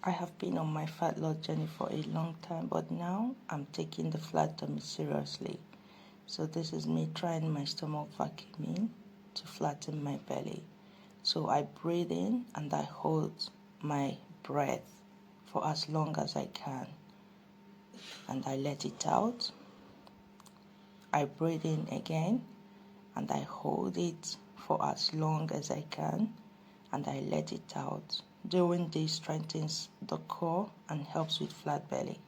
I have been on my fat loss journey for a long time, but now I'm taking the flat tummy seriously. So this is me trying my stomach vacuuming to flatten my belly. So I breathe in and I hold my breath for as long as I can. And I let it out. I breathe in again and I hold it for as long as I can and I let it out. Doing this strengthens the core and helps with flat belly.